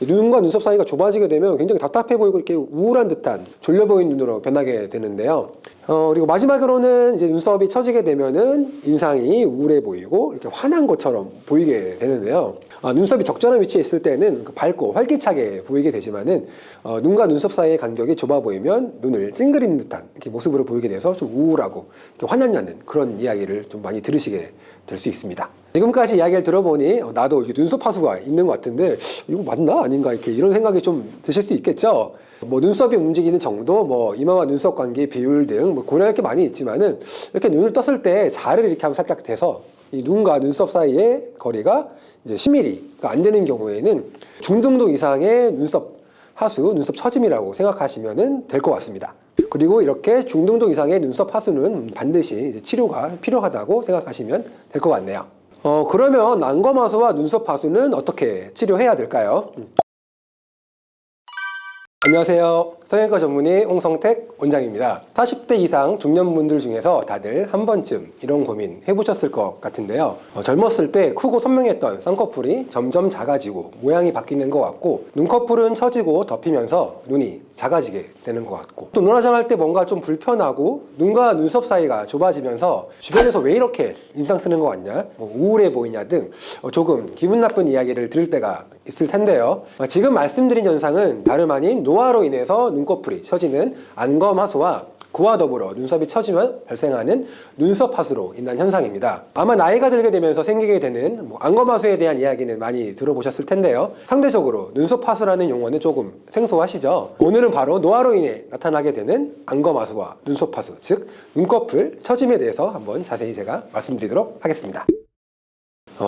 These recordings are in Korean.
눈과 눈썹 사이가 좁아지게 되면 굉장히 답답해 보이고 이렇게 우울한 듯한 졸려 보이는 눈으로 변하게 되는데요. 그리고 마지막으로는 이제 눈썹이 처지게 되면은 인상이 우울해 보이고 이렇게 화난 것처럼 보이게 되는데요. 눈썹이 적절한 위치에 있을 때는 밝고 활기차게 보이게 되지만은 눈과 눈썹 사이의 간격이 좁아 보이면 눈을 찡그리는 듯한 이렇게 모습으로 보이게 돼서 좀 우울하고 이렇게 화났냐는 그런 이야기를 좀 많이 들으시게 될 수 있습니다. 지금까지 이야기를 들어보니 나도 눈썹 하수가 있는 것 같은데 이거 맞나 아닌가 이렇게 이런 생각이 좀 드실 수 있겠죠. 뭐 눈썹이 움직이는 정도, 뭐 이마와 눈썹 관계 비율 등 뭐 고려할 게 많이 있지만은 이렇게 눈을 떴을 때 자를 이렇게 하면 살짝 대서 이 눈과 눈썹 사이의 거리가 이제 10mm가 안 되는 경우에는 중등도 이상의 눈썹 하수, 눈썹 처짐이라고 생각하시면 될 것 같습니다. 그리고 이렇게 중등도 이상의 눈썹 하수는 반드시 이제 치료가 필요하다고 생각하시면 될 것 같네요. 그러면 안검하수와 눈썹 하수는 어떻게 치료해야 될까요? 안녕하세요. 성형외과 전문의 홍성택 원장입니다. 40대 이상 중년분들 중에서 다들 한 번쯤 이런 고민 해보셨을 것 같은데요. 젊었을 때 크고 선명했던 쌍꺼풀이 점점 작아지고 모양이 바뀌는 것 같고, 눈꺼풀은 처지고 덮이면서 눈이 작아지게 되는 것 같고, 또 눈 화장할 때 뭔가 좀 불편하고 눈과 눈썹 사이가 좁아지면서 주변에서 왜 이렇게 인상 쓰는 것 같냐, 우울해 보이냐 등 조금 기분 나쁜 이야기를 들을 때가 있을 텐데요. 지금 말씀드린 현상은 다름 아닌 노화로 인해서 눈꺼풀이 처지는 안검하수와 그와 더불어 눈썹이 처지면 발생하는 눈썹 하수로 인한 현상입니다. 아마 나이가 들게 되면서 생기게 되는 안검하수에 대한 이야기는 많이 들어보셨을 텐데요. 상대적으로 눈썹 하수라는 용어는 조금 생소하시죠? 오늘은 바로 노화로 인해 나타나게 되는 안검하수와 눈썹 하수, 즉 눈꺼풀 처짐에 대해서 한번 자세히 제가 말씀드리도록 하겠습니다.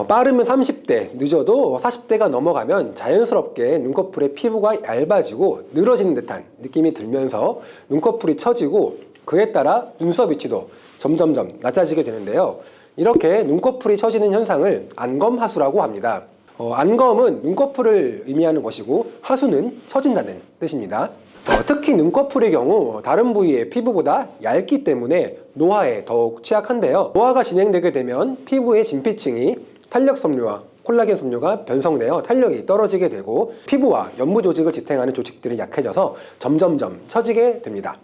빠르면 30대, 늦어도 40대가 넘어가면 자연스럽게 눈꺼풀의 피부가 얇아지고 늘어지는 듯한 느낌이 들면서 눈꺼풀이 처지고 그에 따라 눈썹 위치도 점점점 낮아지게 되는데요. 이렇게 눈꺼풀이 처지는 현상을 안검하수라고 합니다. 안검은 눈꺼풀을 의미하는 것이고 하수는 처진다는 뜻입니다. 특히 눈꺼풀의 경우 다른 부위의 피부보다 얇기 때문에 노화에 더욱 취약한데요. 노화가 진행되게 되면 피부의 진피층이 탄력 섬유와 콜라겐 섬유가 변성되어 탄력이 떨어지게 되고 피부와 연부 조직을 지탱하는 조직들이 약해져서 점점점 처지게 됩니다.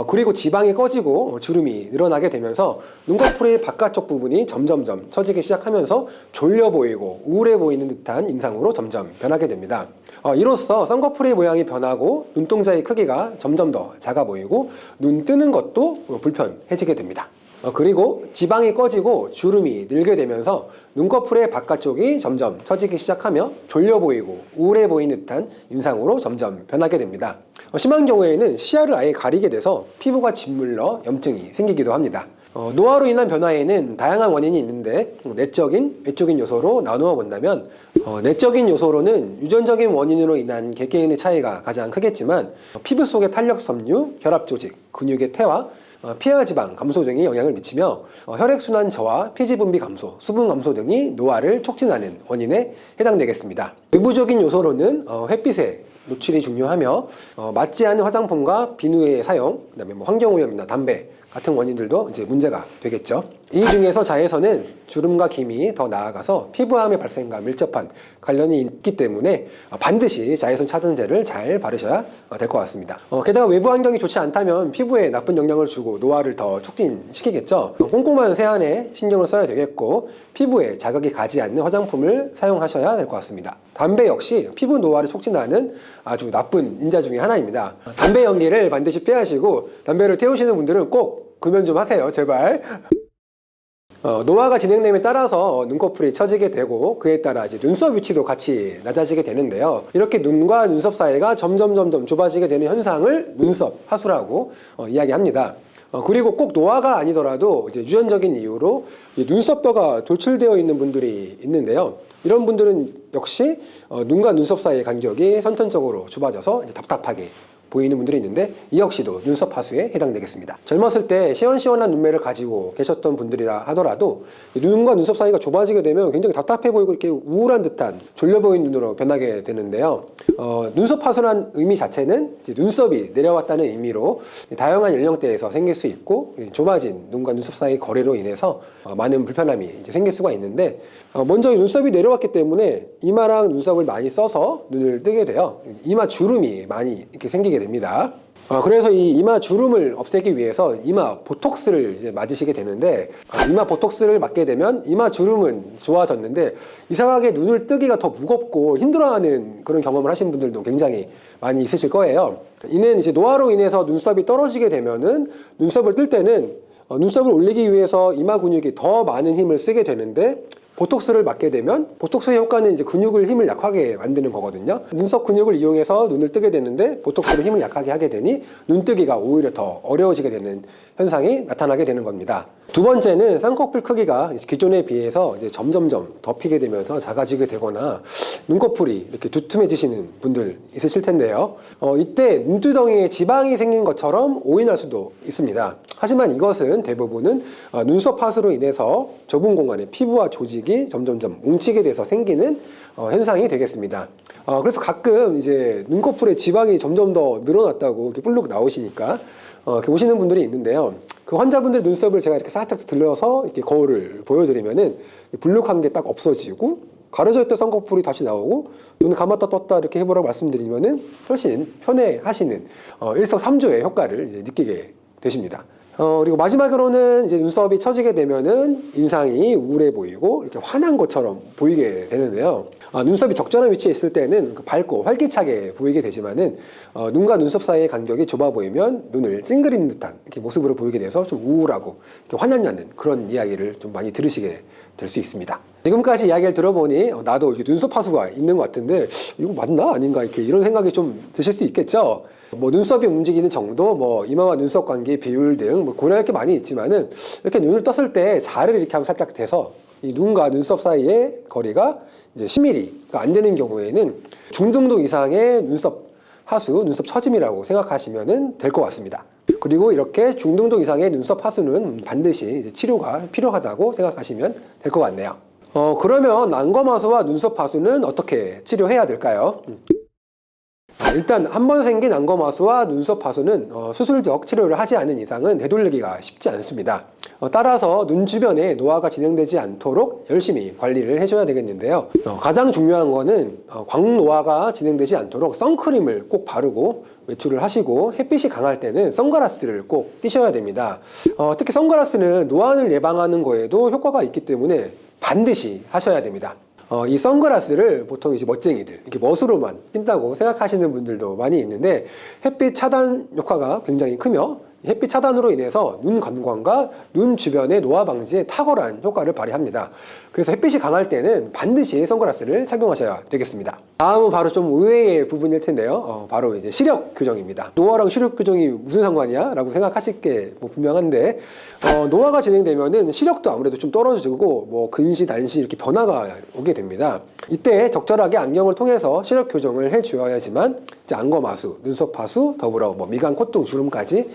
그리고 지방이 꺼지고 주름이 늘어나게 되면서 눈꺼풀의 바깥쪽 부분이 점점점 처지기 시작하면서 졸려 보이고 우울해 보이는 듯한 인상으로 점점 변하게 됩니다. 이로써 쌍꺼풀의 모양이 변하고 눈동자의 크기가 점점 더 작아 보이고 눈 뜨는 것도 불편해지게 됩니다. 그리고 지방이 꺼지고 주름이 늘게 되면서 눈꺼풀의 바깥쪽이 점점 처지기 시작하며 졸려 보이고 우울해 보이는 듯한 인상으로 점점 변하게 됩니다. 심한 경우에는 시야를 아예 가리게 돼서 피부가 짓물러 염증이 생기기도 합니다. 노화로 인한 변화에는 다양한 원인이 있는데 내적인, 외적인 요소로 나누어 본다면 내적인 요소로는 유전적인 원인으로 인한 개개인의 차이가 가장 크겠지만 피부 속의 탄력 섬유, 혈압 조직, 근육의 퇴화, 피하 지방 감소 등이 영향을 미치며 혈액순환 저하, 피지 분비 감소, 수분 감소 등이 노화를 촉진하는 원인에 해당되겠습니다. 외부적인 요소로는 햇빛에 노출이 중요하며 맞지 않은 화장품과 비누의 사용, 그다음에 환경오염이나 담배 같은 원인들도 이제 문제가 되겠죠. 이 중에서 자외선은 주름과 기미 더 나아가서 피부암의 발생과 밀접한 관련이 있기 때문에 반드시 자외선 차단제를 잘 바르셔야 될 것 같습니다. 게다가 외부 환경이 좋지 않다면 피부에 나쁜 영향을 주고 노화를 더 촉진시키겠죠. 꼼꼼한 세안에 신경을 써야 되겠고 피부에 자극이 가지 않는 화장품을 사용하셔야 될 것 같습니다. 담배 역시 피부 노화를 촉진하는 아주 나쁜 인자 중에 하나입니다. 담배 연기를 반드시 피하시고 담배를 태우시는 분들은 꼭 금연 좀 하세요, 제발. 노화가 진행됨에 따라서 눈꺼풀이 처지게 되고 그에 따라 이제 눈썹 위치도 같이 낮아지게 되는데요. 이렇게 눈과 눈썹 사이가 점점 좁아지게 되는 현상을 눈썹 하수라고 이야기합니다. 그리고 꼭 노화가 아니더라도 이제 유전적인 이유로 눈썹뼈가 돌출되어 있는 분들이 있는데요. 이런 분들은 역시 눈과 눈썹 사이의 간격이 선천적으로 좁아져서 이제 답답하게 보이는 분들이 있는데 이 역시도 눈썹 하수에 해당되겠습니다. 젊었을 때 시원시원한 눈매를 가지고 계셨던 분들이라 하더라도 눈과 눈썹 사이가 좁아지게 되면 굉장히 답답해 보이고 이렇게 우울한 듯한 졸려 보이는 눈으로 변하게 되는데요. 눈썹 하수란 의미 자체는 이제 눈썹이 내려왔다는 의미로 다양한 연령대에서 생길 수 있고, 좁아진 눈과 눈썹 사이 거리로 인해서 많은 불편함이 이제 생길 수가 있는데, 먼저 눈썹이 내려왔기 때문에 이마랑 눈썹을 많이 써서 눈을 뜨게 돼요. 이마 주름이 많이 이렇게 생기게 됩니다. 그래서 이 이마 주름을 없애기 위해서 이마 보톡스를 이제 맞으시게 되는데, 이마 보톡스를 맞게 되면 이마 주름은 좋아졌는데 이상하게 눈을 뜨기가 더 무겁고 힘들어하는 그런 경험을 하신 분들도 굉장히 많이 있으실 거예요. 이는 이제 노화로 인해서 눈썹이 떨어지게 되면은 눈썹을 뜰 때는 눈썹을 올리기 위해서 이마 근육이 더 많은 힘을 쓰게 되는데, 보톡스를 맞게 되면 보톡스의 효과는 이제 근육을 힘을 약하게 만드는 거거든요. 눈썹 근육을 이용해서 눈을 뜨게 되는데 보톡스로 힘을 약하게 하게 되니 눈뜨기가 오히려 더 어려워지게 되는 현상이 나타나게 되는 겁니다. 두 번째는 쌍꺼풀 크기가 기존에 비해서 이제 점점점 덮이게 되면서 작아지게 되거나 눈꺼풀이 이렇게 두툼해지시는 분들 있으실 텐데요. 이때 눈두덩이에 지방이 생긴 것처럼 오인할 수도 있습니다. 하지만 이것은 대부분은 눈썹 하수로 인해서 좁은 공간에 피부와 조직이 점점점 뭉치게 돼서 생기는 현상이 되겠습니다. 그래서 가끔 이제 눈꺼풀에 지방이 점점 더 늘어났다고 이렇게 불룩 나오시니까 이렇게 오시는 분들이 있는데요. 그 환자분들 눈썹을 제가 이렇게 살짝 들려서 이렇게 거울을 보여드리면은 불룩한 게 딱 없어지고, 가려져 있던 쌍꺼풀이 다시 나오고, 눈을 감았다 떴다 이렇게 해보라고 말씀드리면은 훨씬 편해하시는 일석삼조의 효과를 이제 느끼게 되십니다. 그리고 마지막으로는 이제 눈썹이 처지게 되면은 인상이 우울해 보이고 이렇게 화난 것처럼 보이게 되는데요. 눈썹이 적절한 위치에 있을 때는 밝고 활기차게 보이게 되지만은 눈과 눈썹 사이의 간격이 좁아 보이면 눈을 찡그리는 듯한 이렇게 모습으로 보이게 돼서 좀 우울하고 이렇게 화났냐는 그런 이야기를 좀 많이 들으시게 될 수 있습니다. 지금까지 이야기를 들어보니 나도 눈썹 하수가 있는 것 같은데 이거 맞나 아닌가 이런 생각이 좀 드실 수 있겠죠. 눈썹이 움직이는 정도, 이마와 눈썹 관계 비율 등 고려할 게 많이 있지만은 이렇게 눈을 떴을 때 자를 이렇게 하면 살짝 대서 이 눈과 눈썹 사이의 거리가 이제 10mm가 안 되는 경우에는 중등도 이상의 눈썹 하수, 눈썹 처짐이라고 생각하시면 될 것 같습니다. 그리고 이렇게 중등도 이상의 눈썹 하수는 반드시 이제 치료가 필요하다고 생각하시면 될 것 같네요. 그러면 안검하수와 눈썹 하수는 어떻게 치료해야 될까요? 일단 한 번 생긴 안검하수와 눈썹 하수는 수술적 치료를 하지 않은 이상은 되돌리기가 쉽지 않습니다. 따라서 눈 주변에 노화가 진행되지 않도록 열심히 관리를 해줘야 되겠는데요. 가장 중요한 거는 광노화가 진행되지 않도록 선크림을 꼭 바르고 외출을 하시고, 햇빛이 강할 때는 선글라스를 꼭 끼셔야 됩니다. 특히 선글라스는 노안을 예방하는 거에도 효과가 있기 때문에 반드시 하셔야 됩니다. 이 선글라스를 보통 이제 멋쟁이들, 이렇게 멋으로만 낀다고 생각하시는 분들도 많이 있는데, 햇빛 차단 효과가 굉장히 크며 햇빛 차단으로 인해서 눈 건강과 눈 주변의 노화 방지에 탁월한 효과를 발휘합니다. 그래서 햇빛이 강할 때는 반드시 선글라스를 착용하셔야 되겠습니다. 다음은 바로 좀 의외의 부분일 텐데요. 바로 이제 시력 교정입니다. 노화랑 시력 교정이 무슨 상관이야? 라고 생각하실 게 분명한데, 노화가 진행되면은 시력도 아무래도 좀 떨어지고 근시, 난시 이렇게 변화가 오게 됩니다. 이때 적절하게 안경을 통해서 시력 교정을 해주어야지만 이제 안검하수, 눈썹 하수, 더불어 미간, 콧등 주름까지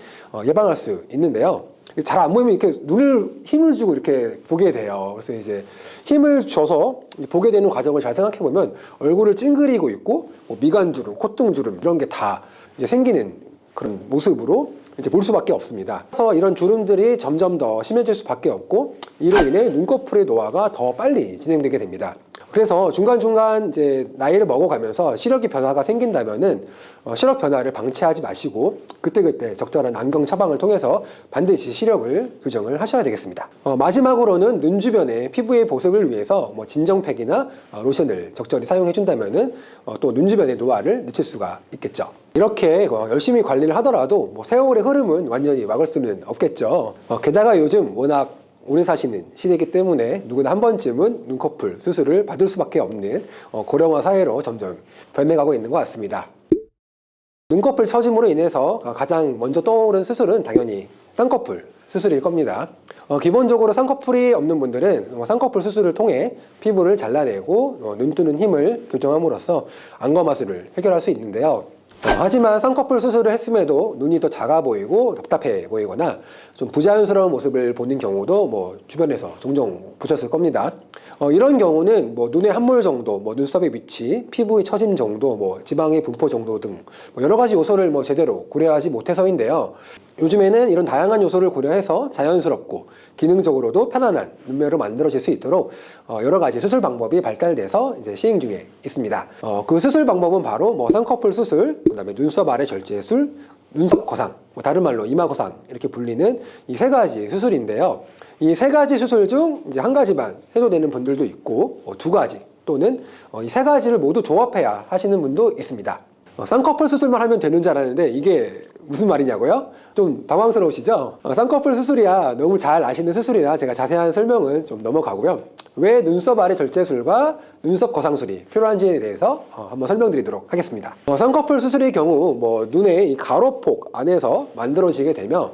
예방할 수 있는데요. 잘 안 보이면 이렇게 눈을 힘을 주고 이렇게 보게 돼요. 그래서 이제 힘을 줘서 보게 되는 과정을 잘 생각해 보면 얼굴을 찡그리고 있고 미간 주름, 콧등 주름 이런 게 다 이제 생기는 그런 모습으로 이제 볼 수밖에 없습니다. 그래서 이런 주름들이 점점 더 심해질 수밖에 없고, 이로 인해 눈꺼풀의 노화가 더 빨리 진행되게 됩니다. 그래서 중간중간 이제 나이를 먹어가면서 시력의 변화가 생긴다면은 시력 변화를 방치하지 마시고 그때그때 적절한 안경 처방을 통해서 반드시 시력을 교정을 하셔야 되겠습니다. 마지막으로는 눈 주변의 피부의 보습을 위해서 진정팩이나 로션을 적절히 사용해 준다면은 또 눈 주변의 노화를 늦출 수가 있겠죠. 이렇게 열심히 관리를 하더라도 세월의 흐름은 완전히 막을 수는 없겠죠. 게다가 요즘 워낙 오래 사시는 시대이기 때문에 누구나 한 번쯤은 눈꺼풀 수술을 받을 수밖에 없는 고령화 사회로 점점 변해가고 있는 것 같습니다. 눈꺼풀 처짐으로 인해서 가장 먼저 떠오른 수술은 당연히 쌍꺼풀 수술일 겁니다. 기본적으로 쌍꺼풀이 없는 분들은 쌍꺼풀 수술을 통해 피부를 잘라내고 눈 뜨는 힘을 교정함으로써 안검하수를 해결할 수 있는데요. 하지만 쌍꺼풀 수술을 했음에도 눈이 더 작아 보이고 답답해 보이거나 좀 부자연스러운 모습을 보는 경우도 주변에서 종종 보셨을 겁니다. 이런 경우는 눈의 함몰 정도, 눈썹의 위치, 피부의 처짐 정도, 지방의 분포 정도 등 여러 가지 요소를 제대로 고려하지 못해서인데요. 요즘에는 이런 다양한 요소를 고려해서 자연스럽고 기능적으로도 편안한 눈매로 만들어질 수 있도록 여러 가지 수술 방법이 발달돼서 이제 시행 중에 있습니다. 그 수술 방법은 바로 쌍꺼풀 수술, 그다음에 눈썹 아래 절제술, 눈썹 거상, 다른 말로 이마 거상 이렇게 불리는 이 세 가지 수술인데요. 이 세 가지 수술 중 이제 한 가지만 해도 되는 분들도 있고 두 가지 또는 이 세 가지를 모두 조합해야 하시는 분도 있습니다. 쌍꺼풀 수술만 하면 되는 줄 알았는데 이게 무슨 말이냐고요? 좀 당황스러우시죠? 쌍꺼풀 수술이야 너무 잘 아시는 수술이라 제가 자세한 설명은 좀 넘어가고요. 왜 눈썹 아래 절제술과 눈썹 거상술이 필요한지에 대해서 한번 설명드리도록 하겠습니다. 쌍꺼풀 수술의 경우 눈의 이 가로폭 안에서 만들어지게 되며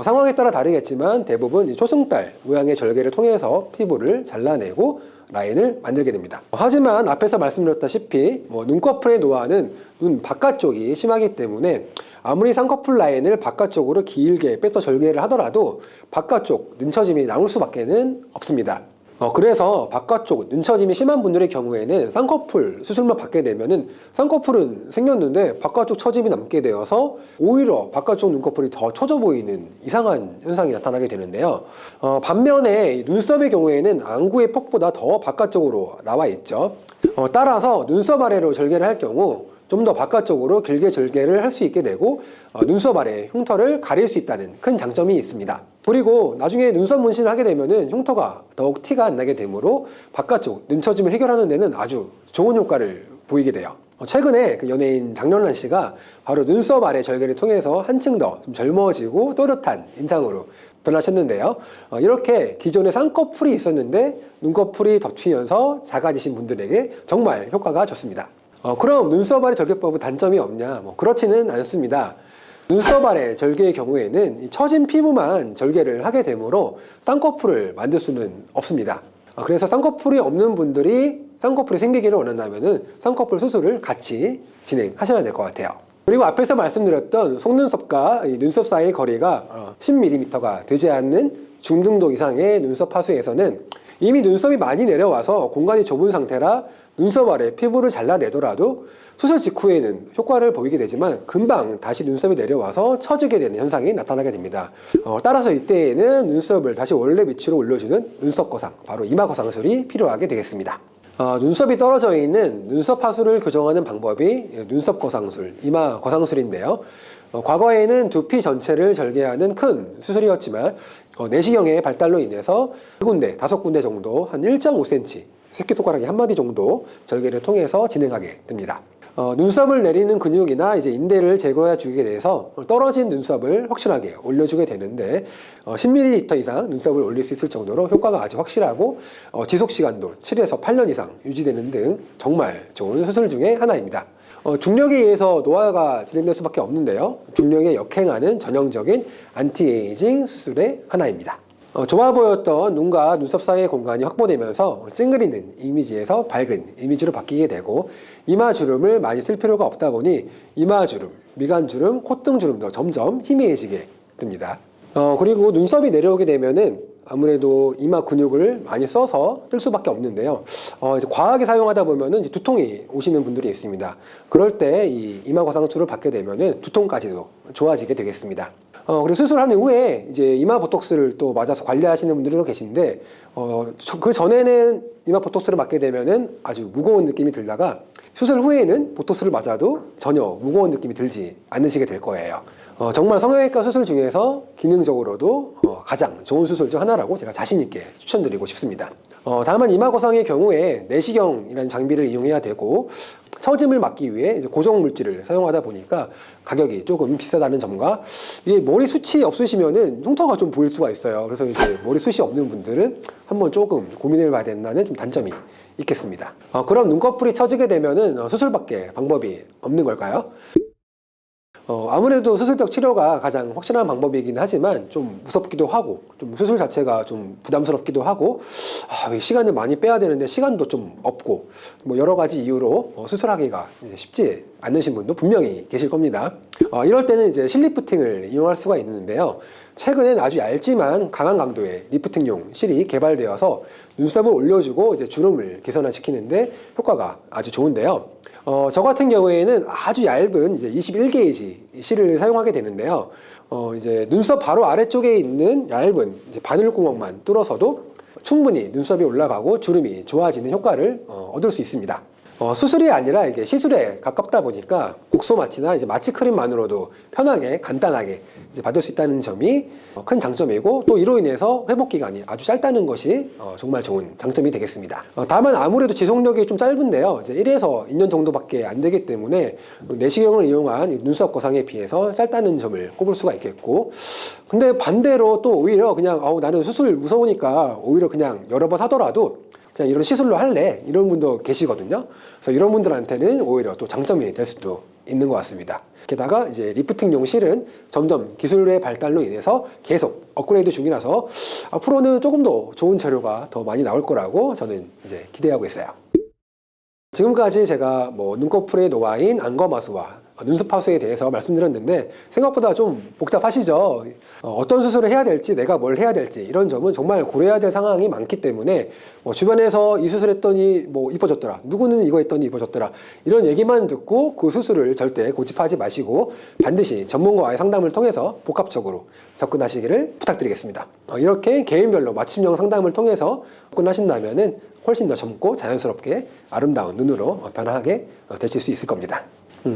상황에 따라 다르겠지만 대부분 이 초승달 모양의 절개를 통해서 피부를 잘라내고 라인을 만들게 됩니다. 하지만 앞에서 말씀드렸다시피 눈꺼풀의 노화는 눈 바깥쪽이 심하기 때문에 아무리 쌍꺼풀 라인을 바깥쪽으로 길게 빼서 절개를 하더라도 바깥쪽 눈처짐이 남을 수밖에는 없습니다. 그래서 바깥쪽 눈처짐이 심한 분들의 경우에는 쌍꺼풀 수술만 받게 되면은 쌍꺼풀은 생겼는데 바깥쪽 처짐이 남게 되어서 오히려 바깥쪽 눈꺼풀이 더 처져 보이는 이상한 현상이 나타나게 되는데요. 반면에 눈썹의 경우에는 안구의 폭보다 더 바깥쪽으로 나와 있죠. 따라서 눈썹 아래로 절개를 할 경우 좀 더 바깥쪽으로 길게 절개를 할 수 있게 되고 눈썹 아래 흉터를 가릴 수 있다는 큰 장점이 있습니다. 그리고 나중에 눈썹 문신을 하게 되면은 흉터가 더욱 티가 안 나게 되므로 바깥쪽 눈처짐을 해결하는 데는 아주 좋은 효과를 보이게 돼요. 최근에 그 연예인 장렬란 씨가 바로 눈썹 아래 절개를 통해서 한층 더 좀 젊어지고 또렷한 인상으로 변하셨는데요. 이렇게 기존에 쌍꺼풀이 있었는데 눈꺼풀이 더 튀면서 작아지신 분들에게 정말 효과가 좋습니다. 그럼 눈썹 아래 절개법은 단점이 없냐? 그렇지는 않습니다. 눈썹 아래 절개의 경우에는 이 처진 피부만 절개를 하게 되므로 쌍꺼풀을 만들 수는 없습니다. 그래서 쌍꺼풀이 없는 분들이 쌍꺼풀이 생기기를 원한다면 쌍꺼풀 수술을 같이 진행하셔야 될 것 같아요. 그리고 앞에서 말씀드렸던 속눈썹과 이 눈썹 사이의 거리가 10mm가 되지 않는 중등도 이상의 눈썹 하수에서는 이미 눈썹이 많이 내려와서 공간이 좁은 상태라 눈썹 아래 피부를 잘라내더라도 수술 직후에는 효과를 보이게 되지만 금방 다시 눈썹이 내려와서 처지게 되는 현상이 나타나게 됩니다. 따라서 이때에는 눈썹을 다시 원래 위치로 올려주는 눈썹 거상, 바로 이마 거상술이 필요하게 되겠습니다. 눈썹이 떨어져 있는 눈썹 하수를 교정하는 방법이 눈썹 거상술, 이마 거상술인데요. 과거에는 두피 전체를 절개하는 큰 수술이었지만 내시경의 발달로 인해서 4군데, 5군데 정도 한 1.5cm, 새끼손가락이 한 마디 정도 절개를 통해서 진행하게 됩니다. 눈썹을 내리는 근육이나 이제 인대를 제거해 주게 돼서 떨어진 눈썹을 확실하게 올려주게 되는데 10mm 이상 눈썹을 올릴 수 있을 정도로 효과가 아주 확실하고 지속 시간도 7에서 8년 이상 유지되는 등 정말 좋은 수술 중에 하나입니다. 중력에 의해서 노화가 진행될 수밖에 없는데요. 중력에 역행하는 전형적인 안티에이징 수술의 하나입니다. 좁아 보였던 눈과 눈썹 사이의 공간이 확보되면서 찡그리는 이미지에서 밝은 이미지로 바뀌게 되고 이마주름을 많이 쓸 필요가 없다 보니 이마주름, 미간주름, 콧등주름도 점점 희미해지게 됩니다. 그리고 눈썹이 내려오게 되면은 아무래도 이마 근육을 많이 써서 뜰 수밖에 없는데요. 이제 과하게 사용하다 보면은 이제 두통이 오시는 분들이 있습니다. 그럴 때 이 이마 거상술을 받게 되면은 두통까지도 좋아지게 되겠습니다. 그리고 수술한 후에 이제 이마 보톡스를 또 맞아서 관리하시는 분들도 계신데, 그 전에는 이마 보톡스를 맞게 되면은 아주 무거운 느낌이 들다가 수술 후에는 보톡스를 맞아도 전혀 무거운 느낌이 들지 않으시게 될 거예요. 정말 성형외과 수술 중에서 기능적으로도 가장 좋은 수술 중 하나라고 제가 자신있게 추천드리고 싶습니다. 다만 이마 거상의 경우에 내시경이라는 장비를 이용해야 되고 처짐을 막기 위해 이제 고정 물질을 사용하다 보니까 가격이 조금 비싸다는 점과 이게 머리숱이 없으시면은 흉터가 좀 보일 수가 있어요. 그래서 이제 머리숱이 없는 분들은 한번 조금 고민해 봐야 된다는 좀 단점이 있겠습니다. 그럼 눈꺼풀이 처지게 되면은 수술밖에 방법이 없는 걸까요? 아무래도 수술적 치료가 가장 확실한 방법이긴 하지만 좀 무섭기도 하고 좀 수술 자체가 좀 부담스럽기도 하고 시간을 많이 빼야 되는데 시간도 좀 없고 뭐 여러 가지 이유로 수술하기가 쉽지 않으신 분도 분명히 계실 겁니다. 이럴 때는 이제 실리프팅을 이용할 수가 있는데요. 최근엔 아주 얇지만 강한 강도의 리프팅용 실이 개발되어서 눈썹을 올려주고 이제 주름을 개선시키는데 효과가 아주 좋은데요. 저 같은 경우에는 아주 얇은 이제 21게이지 실을 사용하게 되는데요. 이제 눈썹 바로 아래쪽에 있는 얇은 이제 바늘구멍만 뚫어서도 충분히 눈썹이 올라가고 주름이 좋아지는 효과를 얻을 수 있습니다. 수술이 아니라 이게 시술에 가깝다 보니까 국소 마취나 이제 마취 크림만으로도 편하게 간단하게 이제 받을 수 있다는 점이 큰 장점이고 또 이로 인해서 회복 기간이 아주 짧다는 것이 정말 좋은 장점이 되겠습니다. 다만 아무래도 지속력이 좀 짧은데요. 이제 1에서 2년 정도밖에 안 되기 때문에 내시경을 이용한 눈썹 거상에 비해서 짧다는 점을 꼽을 수가 있겠고, 근데 반대로 또 오히려 그냥 나는 수술 무서우니까 오히려 그냥 여러 번 하더라도 그냥 이런 시술로 할래 이런 분도 계시거든요. 그래서 이런 분들한테는 오히려 또 장점이 될 수도 있는 것 같습니다. 게다가 이제 리프팅용 실은 점점 기술의 발달로 인해서 계속 업그레이드 중이라서 앞으로는 조금 더 좋은 재료가 더 많이 나올 거라고 저는 이제 기대하고 있어요. 지금까지 제가 뭐 눈꺼풀의 노화인 안검하수와 눈썹 하수에 대해서 말씀드렸는데 생각보다 좀 복잡하시죠? 어떤 수술을 해야 될지, 내가 뭘 해야 될지 이런 점은 정말 고려해야 될 상황이 많기 때문에 주변에서 이 수술했더니 뭐 이뻐졌더라, 누구는 이거 했더니 이뻐졌더라 이런 얘기만 듣고 그 수술을 절대 고집하지 마시고 반드시 전문가와의 상담을 통해서 복합적으로 접근하시기를 부탁드리겠습니다. 이렇게 개인별로 맞춤형 상담을 통해서 접근하신다면은 훨씬 더 젊고 자연스럽게 아름다운 눈으로 변화하게 되실 수 있을 겁니다.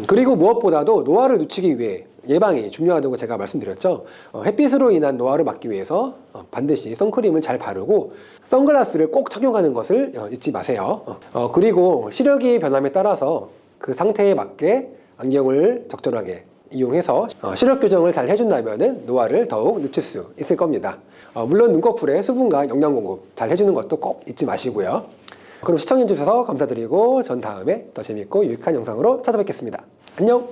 그리고 무엇보다도 노화를 늦추기 위해 예방이 중요하다고 제가 말씀드렸죠. 햇빛으로 인한 노화를 막기 위해서 반드시 선크림을 잘 바르고 선글라스를 꼭 착용하는 것을 잊지 마세요. 그리고 시력이 변함에 따라서 그 상태에 맞게 안경을 적절하게 이용해서 시력 교정을 잘 해준다면 노화를 더욱 늦출 수 있을 겁니다. 물론 눈꺼풀에 수분과 영양 공급 잘 해주는 것도 꼭 잊지 마시고요. 그럼 시청해주셔서 감사드리고 전 다음에 더 재밌고 유익한 영상으로 찾아뵙겠습니다. 안녕!